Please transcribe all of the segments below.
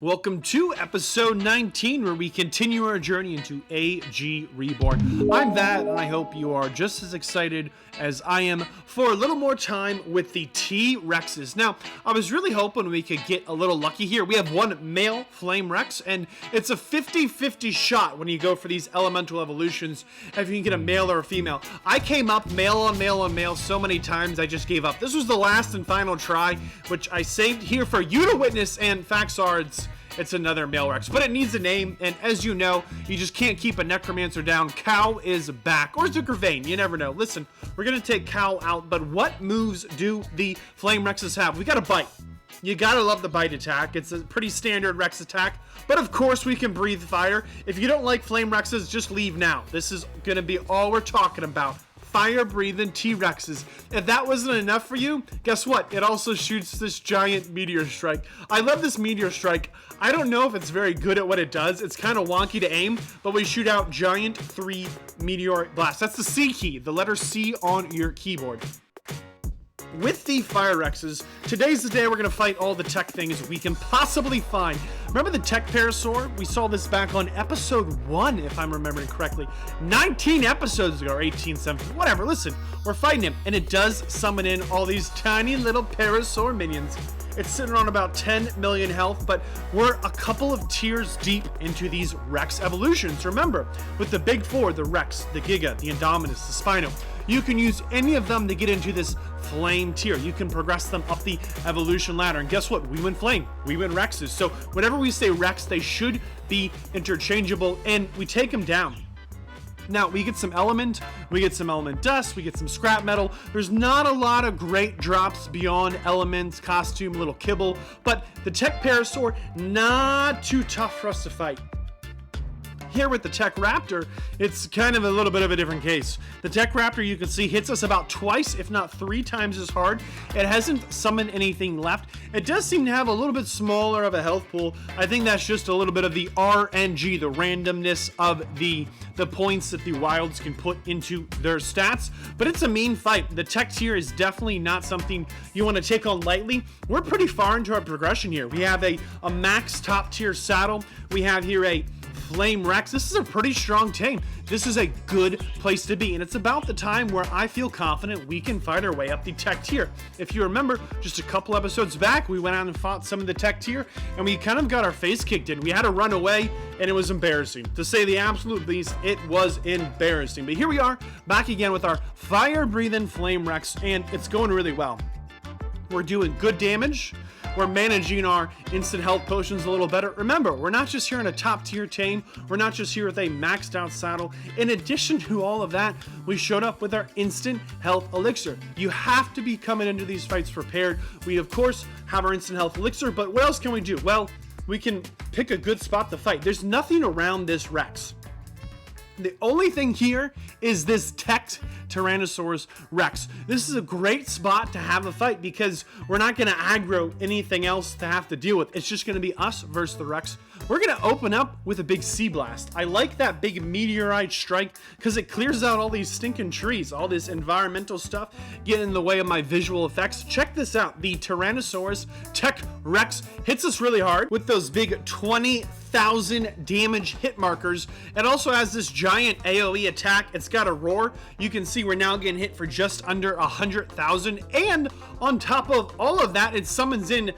Welcome to episode 19, where we continue our journey into AG Reborn. I'm Vadd, and I hope you are just as excited as I am for a little more time with the T-Rexes. Now, I was really hoping we could get a little lucky here. We have one male Flame Rex, and it's a 50-50 shot when you go for these elemental evolutions if you can get a male or a female. I came up male on male on male so many times I just gave up. This was the last and final try, which I saved here for you to witness, and facts are it's another male Rex, but it needs a name, and as you know, you just can't keep a Necromancer down. Cow is back, or Zuckervane, you never know. Listen, we're gonna take Cow out, but what moves do the Flame Rexes have? We got a bite. You gotta love the bite attack. It's a pretty standard Rex attack, but of course we can breathe fire. If you don't like Flame Rexes, just leave now. This is gonna be all we're talking about. Fire-breathing T-Rexes. If that wasn't enough for you, guess what? It also shoots this giant meteor strike. I love this meteor strike. I don't know if it's very good at what it does. It's kind of wonky to aim, but we shoot out giant 3 meteoric blasts. That's the C key, the letter C on your keyboard. With the Fire Rexes, today's the day we're going to fight all the tech things we can possibly find. Remember the Tek Parasaur? We saw this back on episode 1, if I'm remembering correctly. 19 episodes ago, or 18, 17, whatever. Listen, we're fighting him, and it does summon in all these tiny little Parasaur minions. It's sitting on about 10 million health, but we're a couple of tiers deep into these Rex evolutions. Remember, with the big four, the Rex, the Giga, the Indominus, the Spino, you can use any of them to get into this Flame tier. You can progress them up the evolution ladder, and guess what? We win Flame, we win Rexes. So whenever we say Rex, they should be interchangeable, and we take them down. Now, we get some element, we get some element dust, we get some scrap metal. There's not a lot of great drops beyond elements, costume, little kibble, but the Tek Parasaur, not too tough for us to fight. Here with the Tek Raptor, it's kind of a little bit of a different case. The Tek Raptor, you can see, hits us about twice, if not 3 times as hard. It hasn't summoned anything left. It does seem to have a little bit smaller of a health pool. I think that's just a little bit of the RNG, the randomness of the points that the wilds can put into their stats. But it's a mean fight. The Tek tier is definitely not something you want to take on lightly. We're pretty far into our progression here. We have a max top tier saddle. We have here a Flame Rex. This is a pretty strong team. This is a good place to be, and it's about the time where I feel confident we can fight our way up the Tek tier. If you remember, just a couple episodes back, we went out and fought some of the Tek tier, and we kind of got our face kicked in. We had to run away, and it was embarrassing. To say the absolute least, it was embarrassing. But here we are, back again with our fire-breathing Flame Rex, and it's going really well. We're doing good damage. We're managing our instant health potions a little better. Remember, we're not just here in a top tier tame. We're not just here with a maxed out saddle. In addition to all of that, we showed up with our instant health elixir. You have to be coming into these fights prepared. We, of course, have our instant health elixir, but what else can we do? Well, we can pick a good spot to fight. There's nothing around this Rex. The only thing here is this Tek Tyrannosaurus Rex. This is a great spot to have a fight because we're not going to aggro anything else to have to deal with. It's just going to be us versus the Rex. We're going to open up with a big Sea Blast. I like that big meteorite strike because it clears out all these stinking trees, all this environmental stuff, getting in the way of my visual effects. Check this out. The Tyrannosaurus Tek Rex hits us really hard with those big 20,000 damage hit markers. It also has this giant AoE attack. It's got a roar. You can see we're now getting hit for just under 100,000, and on top of all of that, it summons in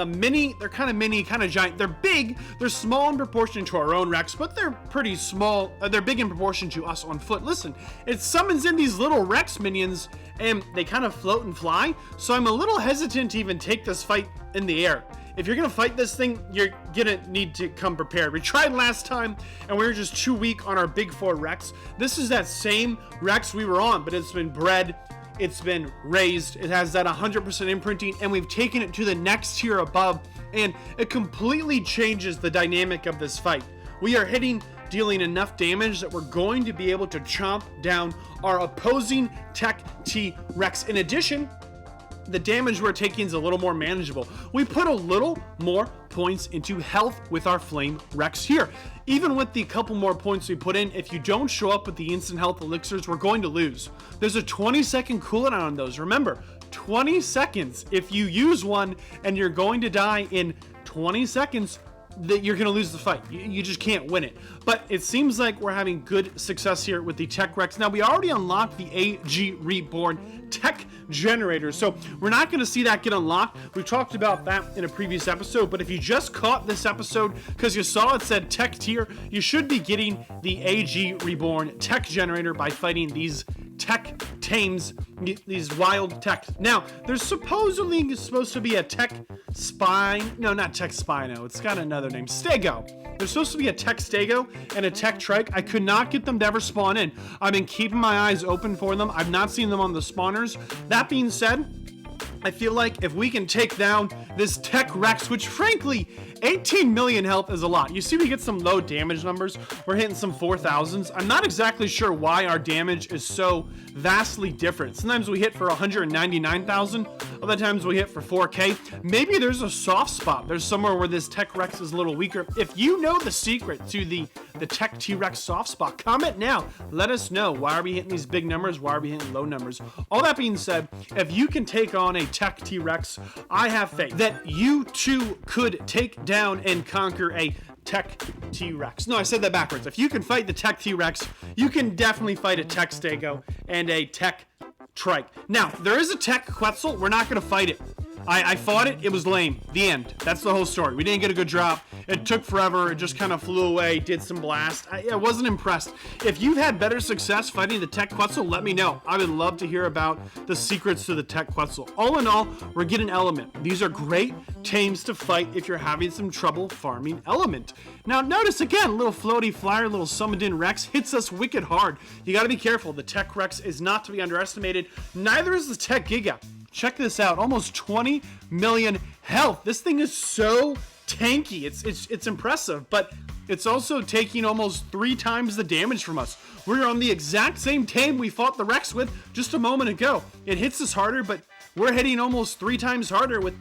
mini. They're kind of mini, kind of giant. They're big. They're small in proportion to our own Rex, but they're pretty small. They're big in proportion to us on foot. Listen, it summons in these little Rex minions, and they kind of float and fly. So I'm a little hesitant to even take this fight in the air. If you're gonna fight this thing, you're gonna need to come prepared. We tried last time, and we were just too weak on our big 4 Rex. This is that same Rex we were on, but it's been bred, it's been raised, it has that 100% imprinting, and we've taken it to the next tier above, and it completely changes the dynamic of this fight. We are dealing enough damage that we're going to be able to chomp down our opposing Tek T-Rex. In addition, the damage we're taking is a little more manageable. We put a little more points into health with our Flame Rex here. Even with the couple more points we put in, if you don't show up with the instant health elixirs, we're going to lose. There's a 20-second cooldown on those. Remember, 20 seconds. If you use one and you're going to die in 20 seconds, that you're gonna lose the fight. You just can't win it. But it seems like we're having good success here with the Tek Rex. Now, we already unlocked the AG Reborn Tech Generator, so we're not gonna see that get unlocked. We talked about that in a previous episode, but if you just caught this episode because you saw it said Tech Tier, you should be getting the AG Reborn Tech Generator by fighting these Tech Tames, these wild Tech. Now, there's supposedly supposed to be a Tech Spine. No, not Tech Spino. It's got another name. Stego. There's supposed to be a Tech Stego and a Tech Trike. I could not get them to ever spawn in. I've been keeping my eyes open for them. I've not seen them on the spawners. That being said, I feel like if we can take down this Tek Rex, which frankly, 18 million health is a lot. You see we get some low damage numbers. We're hitting some 4,000s. I'm not exactly sure why our damage is so vastly different. Sometimes we hit for 199,000. Other times we hit for 4K. Maybe there's a soft spot. There's somewhere where this Tek Rex is a little weaker. If you know the secret to the Tech T-Rex soft spot, comment now. Let us know. Why are we hitting these big numbers? Why are we hitting low numbers? All that being said, if you can take on a Tech T-Rex, I have faith that you too could take down and conquer a Tech T-Rex. No, I said that backwards. If you can fight the Tech T-Rex, you can definitely fight a Tech Stego and a Tech Trike. Now, there is a Tech Quetzal. We're not going to fight it. I fought it. It was lame. The end. That's the whole story. We didn't get a good drop. It took forever. It just kind of flew away, did some blast. I wasn't impressed. If you've had better success fighting the Tech Quetzal, let me know. I would love to hear about the secrets to the Tech Quetzal. All in all, we're getting Element. These are great tames to fight if you're having some trouble farming Element. Now, notice again, little floaty flyer, little summoned in Rex hits us wicked hard. You got to be careful. The Tech Rex is not to be underestimated. Neither is the Tech Giga. Check this out, almost 20 million health. This thing is so tanky. It's impressive, but it's also taking almost 3 times the damage from us. We're on the exact same tame we fought the Rex with just a moment ago. It hits us harder, but we're hitting almost 3 times harder with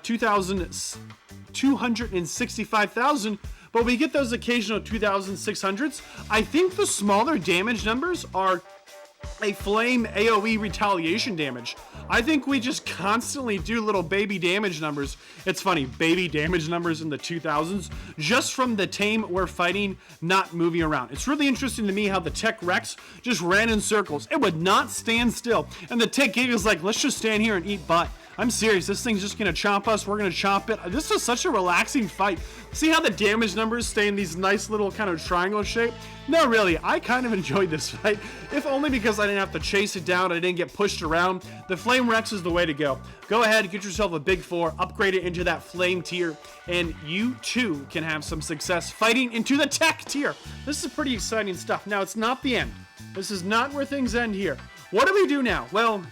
265,000. But we get those occasional 2,600s. I think the smaller damage numbers are a flame AoE retaliation damage. I think we just constantly do little baby damage numbers. It's funny, baby damage numbers in the 2000s, just from the tame we're fighting not moving around. It's really interesting to me how the Tech Rex just ran in circles. It would not stand still. And the Tech Giga's like, let's just stand here and eat butt. I'm serious, this thing's just gonna chomp us, we're gonna chomp it. This is such a relaxing fight. See how the damage numbers stay in these nice little kind of triangle shape? No, really, I kind of enjoyed this fight, if only because I didn't have to chase it down, I didn't get pushed around. The Flame Rex is the way to go. Go ahead, get yourself a big 4, upgrade it into that Flame tier, and you too can have some success fighting into the Tech tier. This is pretty exciting stuff. Now, it's not the end. This is not where things end here. What do we do now? Well,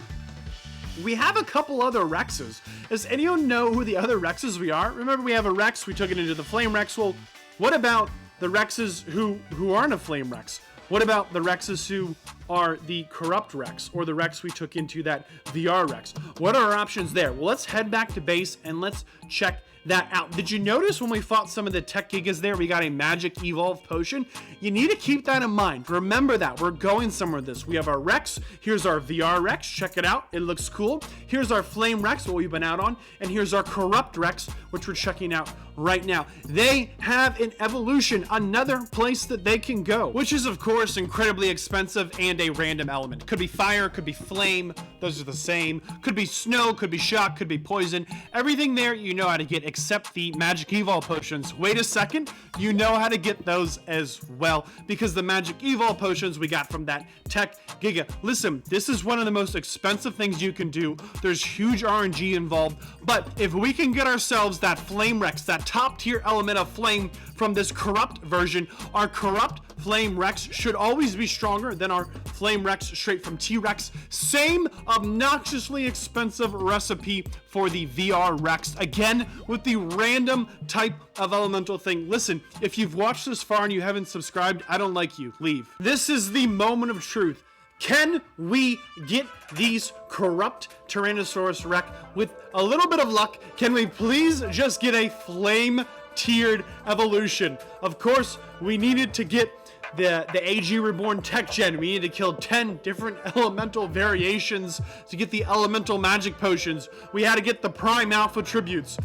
we have a couple other Rexes. Does anyone know who the other Rexes we are? Remember, we have a Rex, we took it into the Flame Rex. Well, what about the Rexes who aren't a Flame Rex? What about the Rexes who are the Corrupt Rex, or the Rex we took into that VR Rex? What are our options there? Well, let's head back to base and let's check that out. Did you notice when we fought some of the Tech Gigas there, we got a Magic Evolve Potion? You need to keep that in mind. Remember that. We're going somewhere with this. We have our Rex. Here's our VR Rex. Check it out. It looks cool. Here's our Flame Rex, what we've been out on. And here's our Corrupt Rex, which we're checking out right now. They have an evolution, another place that they can go, which is, of course, incredibly expensive and a random element. Could be fire, could be flame. Those are the same. Could be snow, could be shock, could be poison. Everything there you know how to get except the Magic Evolve Potions. Wait a second. You know how to get those as well, because the Magic Evolve Potions we got from that Tech Giga. Listen, this is one of the most expensive things you can do. There's huge RNG involved, but if we can get ourselves that Flame Rex, that top tier element of flame from this Corrupt version, our Corrupt Flame Rex should always be stronger than our Flame Rex straight from T-Rex. Same obnoxiously expensive recipe for the VR Rex. Again, with the random type of elemental thing. Listen, if you've watched this far and you haven't subscribed, I don't like you. Leave. This is the moment of truth. Can we get these Corrupt Tyrannosaurus Rex with a little bit of luck? Can we please just get a flame tiered evolution? Of course, we needed to get the AG Reborn Tech Gen. We needed to kill 10 different elemental variations to get the elemental magic potions. We had to get the Prime Alpha tributes.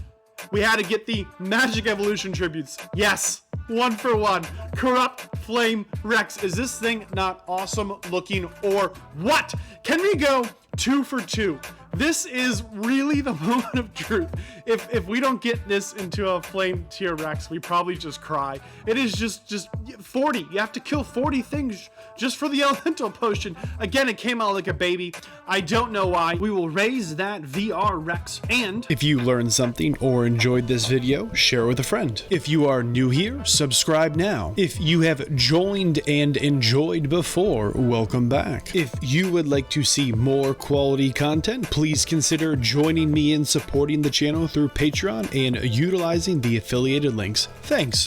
We had to get the Magic Evolution tributes. Yes, 1 for 1. Corrupt Flame Rex. Is this thing not awesome looking or what? Can we go 2 for 2? This is really the moment of truth. If we don't get this into a Flame Tier Rex, we probably just cry. It is just 40. You have to kill 40 things just for the Elemental Potion. Again, it came out like a baby. I don't know why. We will raise that VR Rex. And if you learned something or enjoyed this video, share it with a friend. If you are new here, subscribe now. If you have joined and enjoyed before, welcome back. If you would like to see more quality content, please consider joining me in supporting the channel through Patreon and utilizing the affiliated links. Thanks.